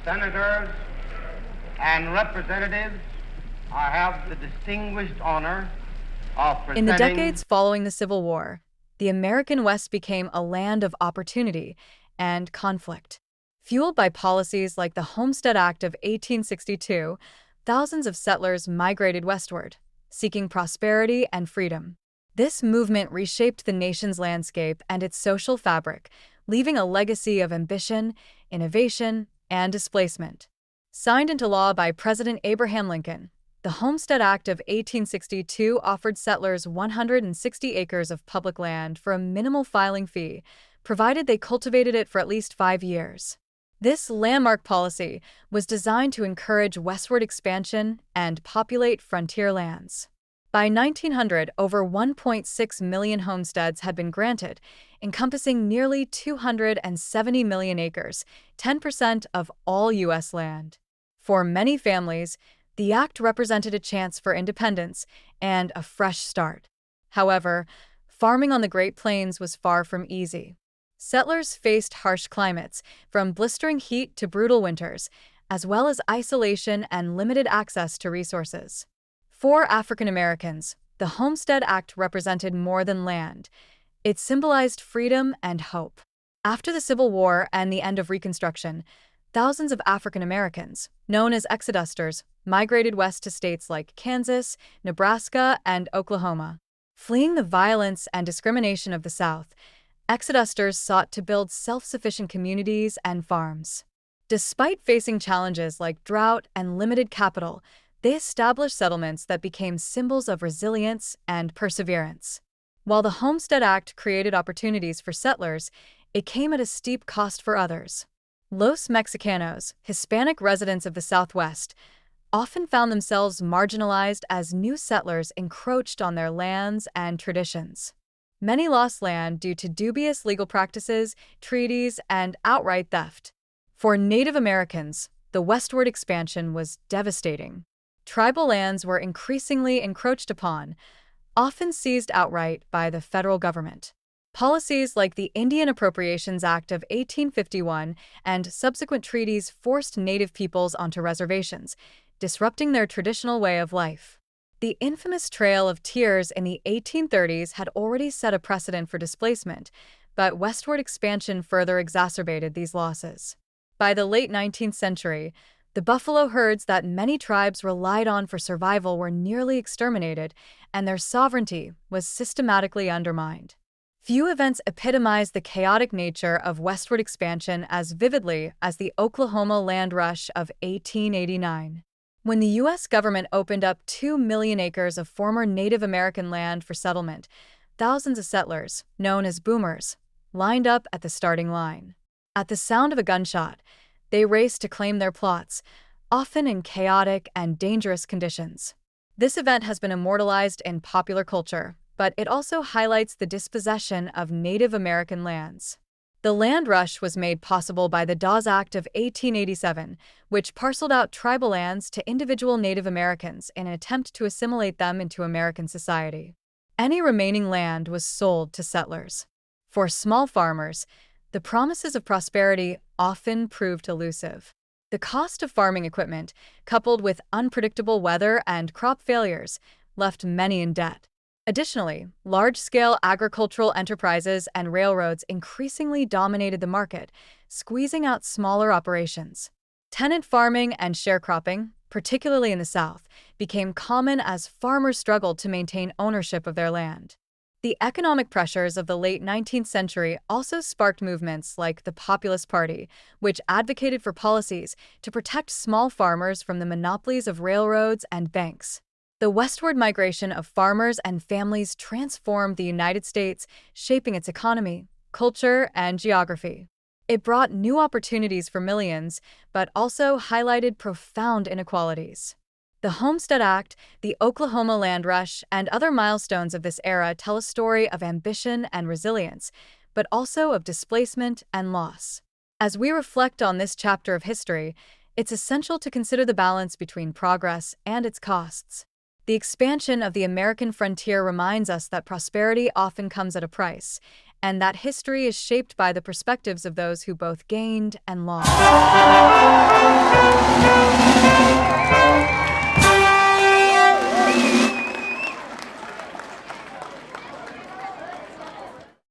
senators, and representatives, I have the distinguished honor of In the presenting decades following the Civil War, the American West became a land of opportunity and conflict. Fueled by policies like the Homestead Act of 1862, thousands of settlers migrated westward, seeking prosperity and freedom. This movement reshaped the nation's landscape and its social fabric, leaving a legacy of ambition, innovation, and displacement. Signed into law by President Abraham Lincoln, the Homestead Act of 1862 offered settlers 160 acres of public land for a minimal filing fee, provided they cultivated it for at least 5 years. This landmark policy was designed to encourage westward expansion and populate frontier lands. By 1900, over 1.6 million homesteads had been granted, encompassing nearly 270 million acres, 10% of all U.S. land. For many families, the act represented a chance for independence and a fresh start. However, farming on the Great Plains was far from easy. Settlers faced harsh climates, from blistering heat to brutal winters, as well as isolation and limited access to resources. For African Americans, the Homestead Act represented more than land. It symbolized freedom and hope. After the Civil War and the end of Reconstruction, thousands of African Americans, known as Exodusters, migrated west to states like Kansas, Nebraska, and Oklahoma. Fleeing the violence and discrimination of the South, Exodusters sought to build self-sufficient communities and farms. Despite facing challenges like drought and limited capital, they established settlements that became symbols of resilience and perseverance. While the Homestead Act created opportunities for settlers, it came at a steep cost for others. Los Mexicanos, Hispanic residents of the Southwest, often found themselves marginalized as new settlers encroached on their lands and traditions. Many lost land due to dubious legal practices, treaties, and outright theft. For Native Americans, the westward expansion was devastating. Tribal lands were increasingly encroached upon, often seized outright by the federal government. Policies like the Indian Appropriations Act of 1851 and subsequent treaties forced Native peoples onto reservations, disrupting their traditional way of life. The infamous Trail of Tears in the 1830s had already set a precedent for displacement, but westward expansion further exacerbated these losses. By the late 19th century, the buffalo herds that many tribes relied on for survival were nearly exterminated, and their sovereignty was systematically undermined. Few events epitomize the chaotic nature of westward expansion as vividly as the Oklahoma land rush of 1889. When the U.S. government opened up 2 million acres of former Native American land for settlement, thousands of settlers, known as boomers, lined up at the starting line. At the sound of a gunshot, they raced to claim their plots, often in chaotic and dangerous conditions. This event has been immortalized in popular culture, but it also highlights the dispossession of Native American lands. The land rush was made possible by the Dawes Act of 1887, which parceled out tribal lands to individual Native Americans in an attempt to assimilate them into American society. Any remaining land was sold to settlers. For small farmers, the promises of prosperity often proved elusive. The cost of farming equipment, coupled with unpredictable weather and crop failures, left many in debt. Additionally, large-scale agricultural enterprises and railroads increasingly dominated the market, squeezing out smaller operations. Tenant farming and sharecropping, particularly in the South, became common as farmers struggled to maintain ownership of their land. The economic pressures of the late 19th century also sparked movements like the Populist Party, which advocated for policies to protect small farmers from the monopolies of railroads and banks. The westward migration of farmers and families transformed the United States, shaping its economy, culture, and geography. It brought new opportunities for millions, but also highlighted profound inequalities. The Homestead Act, the Oklahoma land rush, and other milestones of this era tell a story of ambition and resilience, but also of displacement and loss. As we reflect on this chapter of history, it's essential to consider the balance between progress and its costs. The expansion of the American frontier reminds us that prosperity often comes at a price, and that history is shaped by the perspectives of those who both gained and lost.